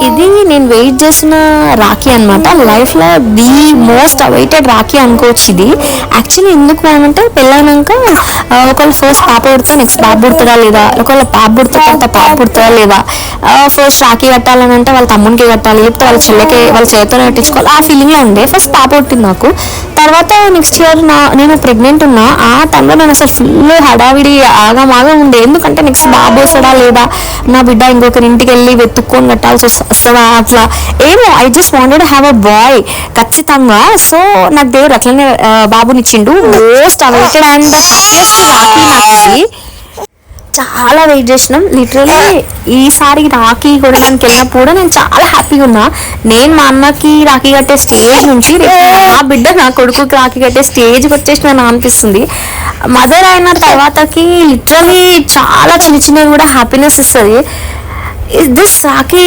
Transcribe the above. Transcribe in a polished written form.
ఇది నేను వెయిట్ చేసిన రాఖీ అనమాట. లైఫ్లో ది మోస్ట్ అవైటెడ్ రాఖీ అనుకోవచ్చు ఇది. యాక్చువల్లీ ఎందుకు అంటే పెళ్ళైనాక ఒకవేళ ఫస్ట్ పాప పుడితే నెక్స్ట్ బాబు పుడతాడా లేదా, ఒకవేళ పాప పుడితే తర్వాత పాప పుడతాడా లేదా, ఫస్ట్ రాఖీ కట్టాలని అంటే వాళ్ళ తమ్మునికి కట్టాలి, లేకపోతే వాళ్ళ చెల్లెకి వాళ్ళ చేతితో కట్టించుకోవాలి, ఆ ఫీలింగ్లో ఉండే. ఫస్ట్ పాప పుట్టింది నాకు. తర్వాత నెక్స్ట్ ఇయర్ నేను ప్రెగ్నెంట్ ఉన్నా. ఆ టైంలో నేను అసలు ఫుల్ హడావిడి ఆగమాగా ఉండే. ఎందుకంటే నెక్స్ట్ బాబు వస్తాడా లేదా, నా బిడ్డ ఇంకొకరి ఇంటికి వెళ్ళి వెతుక్కొని కట్టాల్సి వస్తుందా అట్లా ఏమో. I just wanted to have a boy ఖచ్చితంగా. సో నాకు దేవుడు అట్లనే బాబునిచ్చిండు. Most awaited and the happiest Rakhi నాకు ఇది. చాలా వెయిట్ చేసినాం లిటరలీ. ఈసారి రాఖీ కొనడానికి వెళ్ళినప్పుడు కూడా నేను చాలా హ్యాపీగా ఉన్నా. నేను మా అన్నకి రాఖీ కట్టే స్టేజ్ నుంచి నా బిడ్డ నా కొడుకుకి రాఖీ కట్టే స్టేజ్కి వచ్చేసిన అనిపిస్తుంది. మదర్ అయిన తర్వాతకి లిటరలీ చాలా చిన్న చిన్నవి కూడా హ్యాపీనెస్ ఇస్తుంది. దిస్ రాఖీ